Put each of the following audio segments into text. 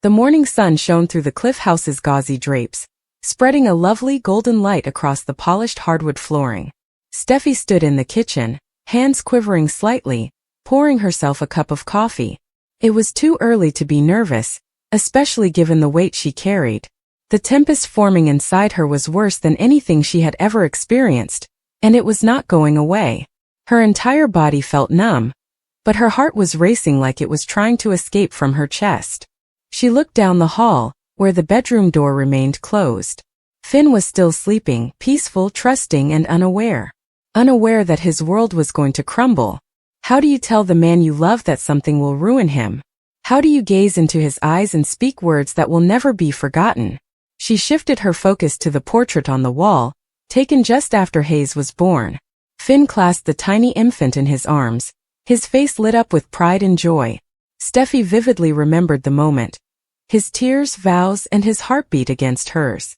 The morning sun shone through the cliff house's gauzy drapes, spreading a lovely golden light across the polished hardwood flooring. Steffi stood in the kitchen, hands quivering slightly, pouring herself a cup of coffee. It was too early to be nervous, especially given the weight she carried. The tempest forming inside her was worse than anything she had ever experienced, and it was not going away. Her entire body felt numb, but her heart was racing like it was trying to escape from her chest. She looked down the hall, where the bedroom door remained closed. Finn was still sleeping, peaceful, trusting, and unaware. Unaware that his world was going to crumble. How do you tell the man you love that something will ruin him? How do you gaze into his eyes and speak words that will never be forgotten? She shifted her focus to the portrait on the wall, taken just after Hayes was born. Finn clasped the tiny infant in his arms, his face lit up with pride and joy. Steffi vividly remembered the moment. His tears, vows, and his heartbeat against hers.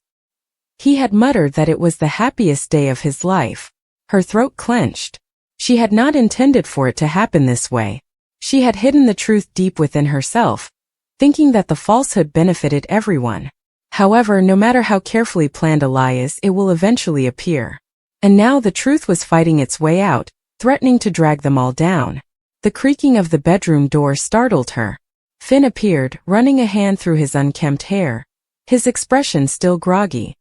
He had muttered that it was the happiest day of his life. Her throat clenched. She had not intended for it to happen this way. She had hidden the truth deep within herself, thinking that the falsehood benefited everyone. However, no matter how carefully planned a lie is, it will eventually appear. And now the truth was fighting its way out, threatening to drag them all down. The creaking of the bedroom door startled her. Finn appeared, running a hand through his unkempt hair, his expression still groggy.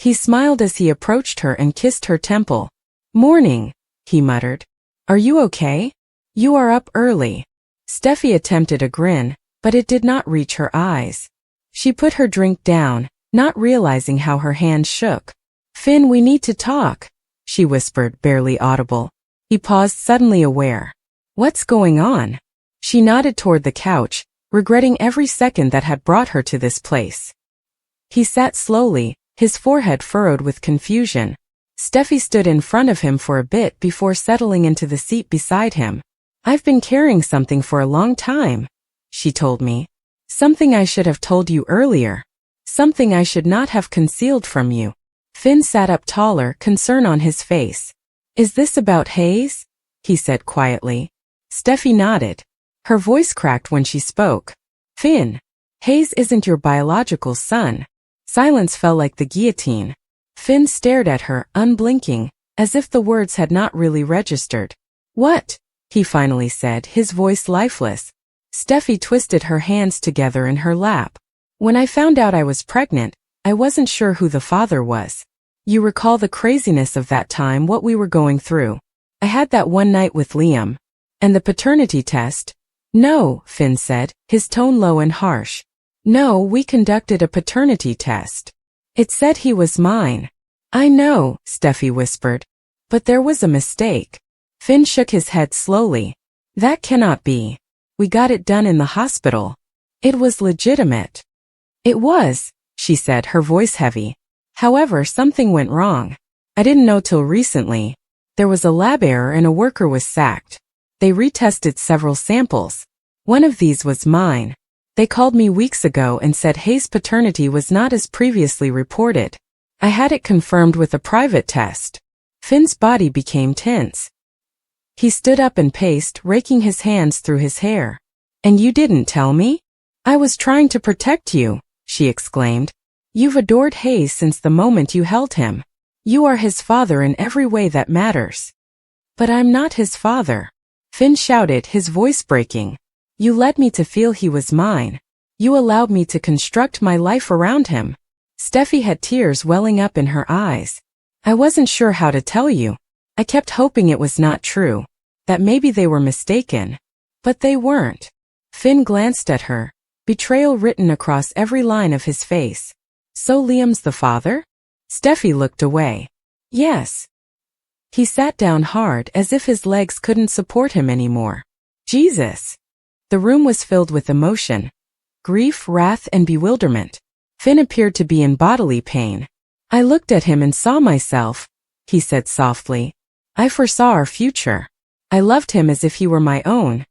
He smiled as he approached her and kissed her temple. "Morning," he muttered. "Are you okay? You are up early." Steffi attempted a grin, but it did not reach her eyes. She put her drink down, not realizing how her hands shook. "Finn, we need to talk," she whispered, barely audible. He paused, suddenly aware. "What's going on?" She nodded toward the couch, regretting every second that had brought her to this place. He sat slowly, his forehead furrowed with confusion. Steffi stood in front of him for a bit before settling into the seat beside him. "I've been carrying something for a long time," she told me. "Something I should have told you earlier. Something I should not have concealed from you." Finn sat up taller, concern on his face. "Is this about Hayes?" he said quietly. Steffi nodded. Her voice cracked when she spoke. "Finn, Hayes isn't your biological son." Silence fell like the guillotine. Finn stared at her, unblinking, as if the words had not really registered. "What?" he finally said, his voice lifeless. Steffi twisted her hands together in her lap. "When I found out I was pregnant, I wasn't sure who the father was. You recall the craziness of that time, what we were going through. I had that one night with Liam. And the paternity test?" "No," Finn said, his tone low and harsh. "No, we conducted a paternity test. It said he was mine." "I know," Steffi whispered. "But there was a mistake." Finn shook his head slowly. "That cannot be. We got it done in the hospital. It was legitimate." "It was," she said, her voice heavy. "However, something went wrong. I didn't know till recently. There was a lab error and a worker was sacked. They retested several samples. One of these was mine. They called me weeks ago and said Hayes' paternity was not as previously reported. I had it confirmed with a private test." Finn's body became tense. He stood up and paced, raking his hands through his hair. "And you didn't tell me?" "I was trying to protect you," she exclaimed. "You've adored Hayes since the moment you held him. You are his father in every way that matters." "But I'm not his father," Finn shouted, his voice breaking. "You led me to feel he was mine. You allowed me to construct my life around him." Steffi had tears welling up in her eyes. "I wasn't sure how to tell you. I kept hoping it was not true, that maybe they were mistaken. But they weren't." Finn glanced at her, betrayal written across every line of his face. "So Liam's the father?" Steffi looked away. "Yes." He sat down hard, as if his legs couldn't support him anymore. "Jesus." The room was filled with emotion, grief, wrath, and bewilderment. Finn appeared to be in bodily pain. "I looked at him and saw myself," he said softly. "I foresaw our future. I loved him as if he were my own,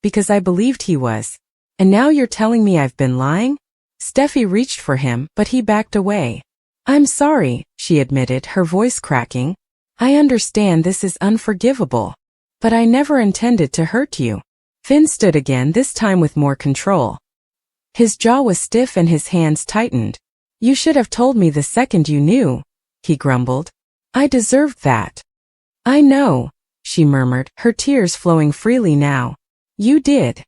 because I believed he was. And now you're telling me I've been lying?" Steffi reached for him, but he backed away. "I'm sorry," she admitted, her voice cracking. "I understand this is unforgivable. But I never intended to hurt you." Finn stood again, this time with more control. His jaw was stiff and his hands tightened. "You should have told me the second you knew," he grumbled. "I deserved that." "I know," she murmured, her tears flowing freely now. "You did."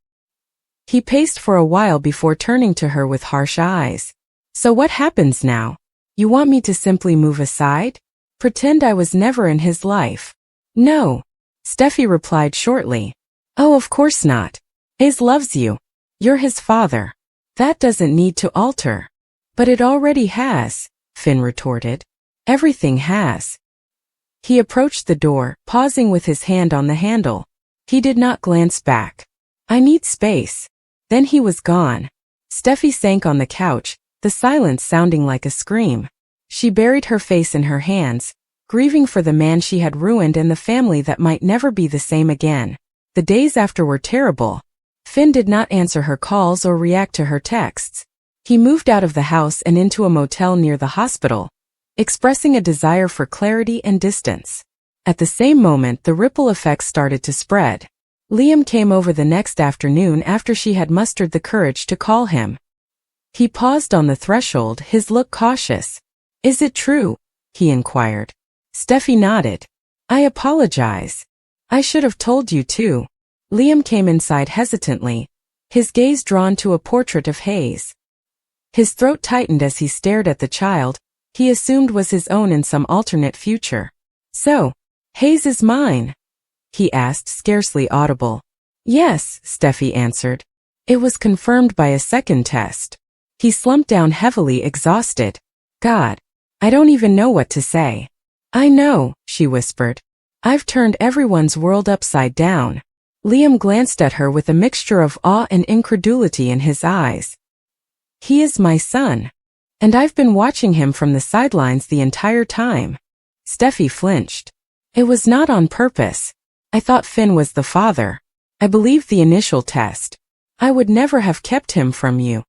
He paced for a while before turning to her with harsh eyes. "So what happens now? You want me to simply move aside? Pretend I was never in his life?" "No," Steffy replied shortly. "Oh, of course not. Hayes loves you. You're his father. That doesn't need to alter." "But it already has," Finn retorted. "Everything has." He approached the door, pausing with his hand on the handle. He did not glance back. "I need space." Then he was gone. Steffy sank on the couch, the silence sounding like a scream. She buried her face in her hands, grieving for the man she had ruined and the family that might never be the same again. The days after were terrible. Finn did not answer her calls or react to her texts. He moved out of the house and into a motel near the hospital, expressing a desire for clarity and distance. At the same moment, the ripple effects started to spread. Liam came over the next afternoon after she had mustered the courage to call him. He paused on the threshold, his look cautious. "Is it true?" he inquired. Steffy nodded. "I apologize. I should have told you too." Liam came inside hesitantly, his gaze drawn to a portrait of Hayes. His throat tightened as he stared at the child he assumed was his own in some alternate future. "So, Hayes is mine?" he asked, scarcely audible. "Yes," Steffy answered. "It was confirmed by a second test." He slumped down heavily, exhausted. "God, I don't even know what to say." "I know," she whispered. "I've turned everyone's world upside down." Liam glanced at her with a mixture of awe and incredulity in his eyes. "He is my son. And I've been watching him from the sidelines the entire time." Steffy flinched. "It was not on purpose. I thought Finn was the father. I believed the initial test. I would never have kept him from you."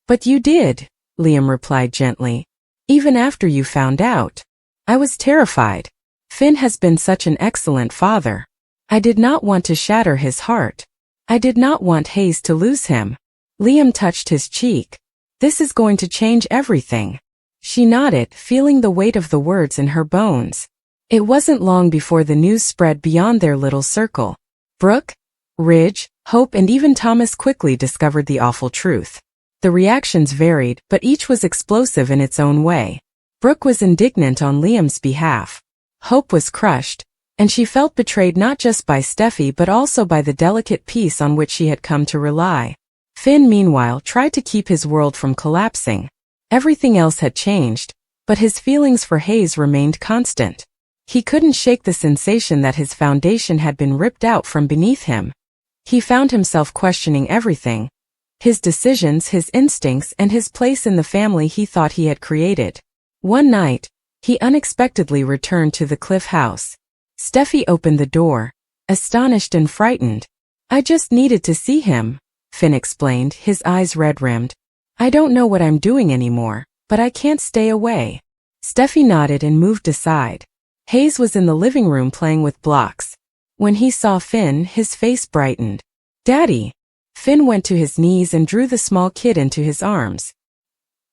"But you did," Liam replied gently. "Even after you found out. I was terrified. Finn has been such an excellent father. I did not want to shatter his heart. I did not want Hayes to lose him." Liam touched his cheek. "This is going to change everything." She nodded, feeling the weight of the words in her bones. It wasn't long before the news spread beyond their little circle. Brooke, Ridge, Hope, and even Thomas quickly discovered the awful truth. The reactions varied, but each was explosive in its own way. Brooke was indignant on Liam's behalf. Hope was crushed, and she felt betrayed not just by Steffy but also by the delicate peace on which she had come to rely. Finn, meanwhile, tried to keep his world from collapsing. Everything else had changed, but his feelings for Hayes remained constant. He couldn't shake the sensation that his foundation had been ripped out from beneath him. He found himself questioning everything: his decisions, his instincts, and his place in the family he thought he had created. One night, he unexpectedly returned to the Cliff house. Steffy opened the door, astonished and frightened. "I just needed to see him," Finn explained, his eyes red-rimmed. "I don't know what I'm doing anymore, but I can't stay away." Steffy nodded and moved aside. Hayes was in the living room playing with blocks. When he saw Finn, his face brightened. "Daddy!" Finn went to his knees and drew the small kid into his arms.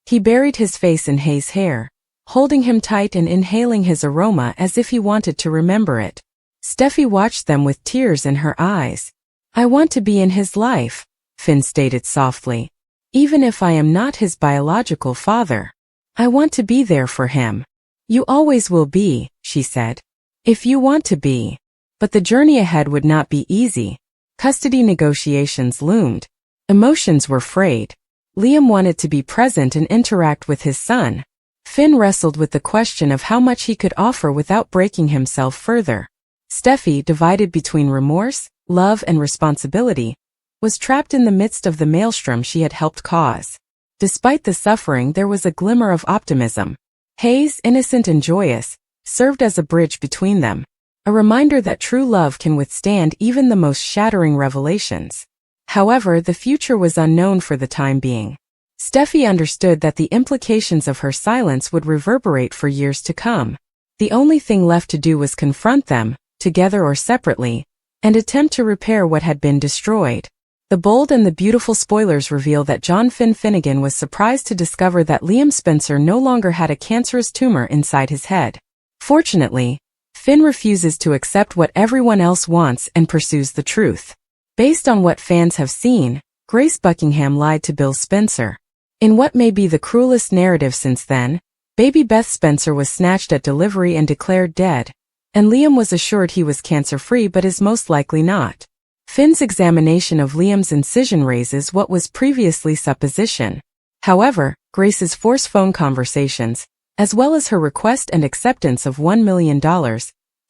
He buried his face in Hayes' hair, holding him tight and inhaling his aroma as if he wanted to remember it. Steffy watched them with tears in her eyes. "I want to be in his life," Finn stated softly. "Even if I am not his biological father. I want to be there for him." "You always will be," she said. "If you want to be." But the journey ahead would not be easy. Custody negotiations loomed. Emotions were frayed. Liam wanted to be present and interact with his son. Finn wrestled with the question of how much he could offer without breaking himself further. Steffy, divided between remorse, love, and responsibility, was trapped in the midst of the maelstrom she had helped cause. Despite the suffering, there was a glimmer of optimism. Hayes, innocent and joyous, served as a bridge between them, a reminder that true love can withstand even the most shattering revelations. However, the future was unknown for the time being. Steffy understood that the implications of her silence would reverberate for years to come. The only thing left to do was confront them, together or separately, and attempt to repair what had been destroyed. The bold and the beautiful spoilers reveal that John Finnegan was surprised to discover that Liam Spencer no longer had a cancerous tumor inside his head. Fortunately, Finn refuses to accept what everyone else wants and pursues the truth. Based on what fans have seen, Grace Buckingham lied to Bill Spencer. In what may be the cruelest narrative since then, baby Beth Spencer was snatched at delivery and declared dead, and Liam was assured he was cancer-free but is most likely not. Finn's examination of Liam's incision raises what was previously supposition. However, Grace's forced phone conversations, as well as her request and acceptance of $1 million,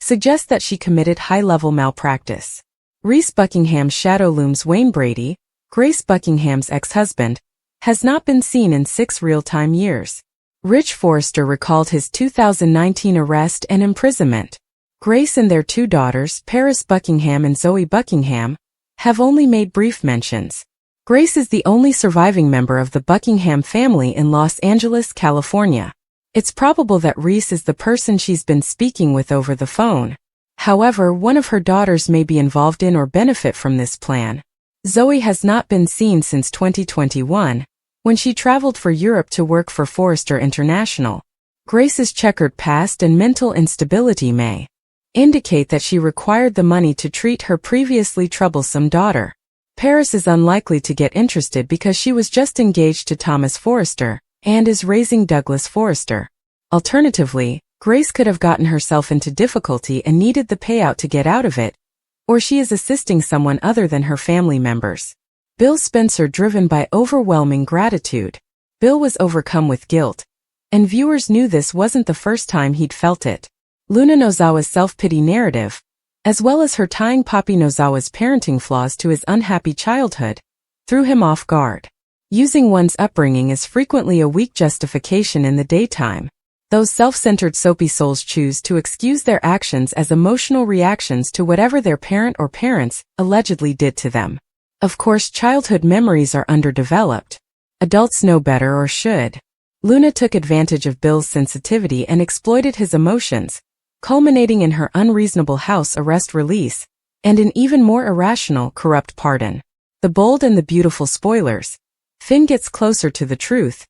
suggest that she committed high-level malpractice. Reese Buckingham's shadow looms. Wayne Brady, Grace Buckingham's ex-husband, has not been seen in 6 real-time years. Rich Forrester recalled his 2019 arrest and imprisonment. Grace and their 2 daughters, Paris Buckingham and Zoe Buckingham, have only made brief mentions. Grace is the only surviving member of the Buckingham family in Los Angeles, California. It's probable that Reese is the person she's been speaking with over the phone. However, one of her daughters may be involved in or benefit from this plan. Zoe has not been seen since 2021, when she traveled for Europe to work for Forrester International. Grace's checkered past and mental instability may indicate that she required the money to treat her previously troublesome daughter. Paris is unlikely to get interested because she was just engaged to Thomas Forrester and is raising Douglas Forrester. Alternatively, Grace could have gotten herself into difficulty and needed the payout to get out of it, or she is assisting someone other than her family members. Bill Spencer, driven by overwhelming gratitude. Bill was overcome with guilt, and viewers knew this wasn't the first time he'd felt it. Luna Nozawa's self-pity narrative, as well as her tying Poppy Nozawa's parenting flaws to his unhappy childhood, threw him off guard. Using one's upbringing is frequently a weak justification in the daytime. Those self-centered soapy souls choose to excuse their actions as emotional reactions to whatever their parent or parents allegedly did to them. Of course, childhood memories are underdeveloped. Adults know better, or should. Luna took advantage of Bill's sensitivity and exploited his emotions, culminating in her unreasonable house arrest release, and an even more irrational, corrupt pardon. The bold and the beautiful spoilers. Finn gets closer to the truth.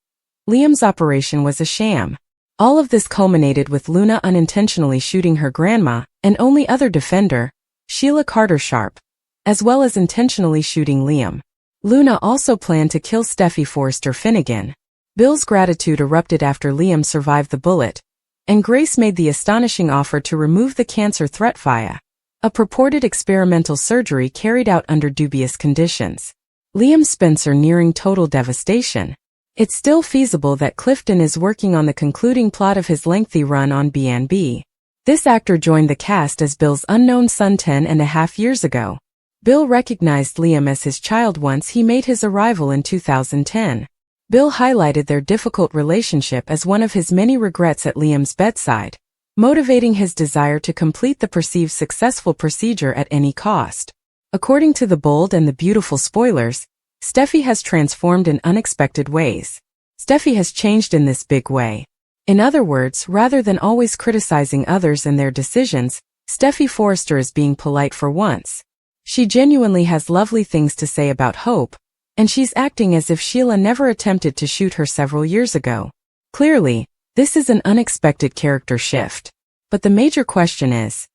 Liam's operation was a sham. All of this culminated with Luna unintentionally shooting her grandma and only other defender, Sheila Carter Sharp, as well as intentionally shooting Liam. Luna also planned to kill Steffy Forrester Finnegan. Bill's gratitude erupted after Liam survived the bullet, and Grace made the astonishing offer to remove the cancer threat via a purported experimental surgery carried out under dubious conditions. Liam Spencer nearing total devastation. It's still feasible that Clifton is working on the concluding plot of his lengthy run on B&B. This actor joined the cast as Bill's unknown son 10.5 years ago. Bill recognized Liam as his child once he made his arrival in 2010. Bill highlighted their difficult relationship as one of his many regrets at Liam's bedside, motivating his desire to complete the perceived successful procedure at any cost. According to the bold and the beautiful spoilers, Steffy has transformed in unexpected ways. Steffy has changed in this big way. In other words, rather than always criticizing others and their decisions, Steffy Forrester is being polite for once. She genuinely has lovely things to say about Hope, and she's acting as if Sheila never attempted to shoot her several years ago. Clearly, this is an unexpected character shift. But the major question is,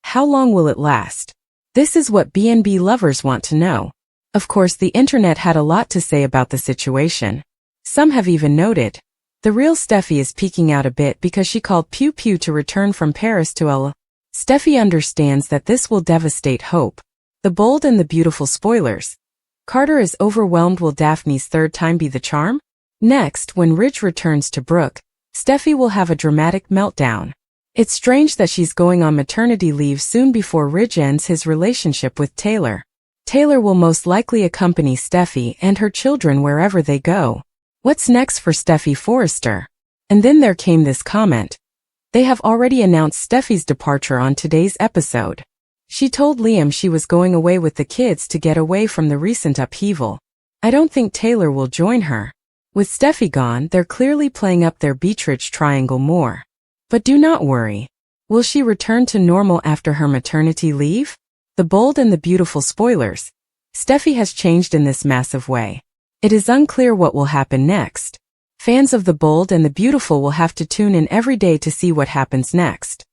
how long will it last? This is what B&B lovers want to know. Of course, the internet had a lot to say about the situation. Some have even noted, the real Steffy is peeking out a bit because she called Pew Pew to return from Paris to LA. Steffy understands that this will devastate Hope. The bold and the beautiful spoilers. Carter is overwhelmed. Will Daphne's third time be the charm? Next, when Ridge returns to Brooke, Steffy will have a dramatic meltdown. It's strange that she's going on maternity leave soon before Ridge ends his relationship with Taylor. Taylor will most likely accompany Steffy and her children wherever they go. What's next for Steffy Forrester? And then there came this comment. They have already announced Steffy's departure on today's episode. She told Liam she was going away with the kids to get away from the recent upheaval. I don't think Taylor will join her. With Steffy gone, they're clearly playing up their Beatrix triangle more. But do not worry. Will she return to normal after her maternity leave? The bold and the beautiful spoilers. Steffi has changed in this massive way. It is unclear what will happen next. Fans of the bold and the beautiful will have to tune in every day to see what happens next.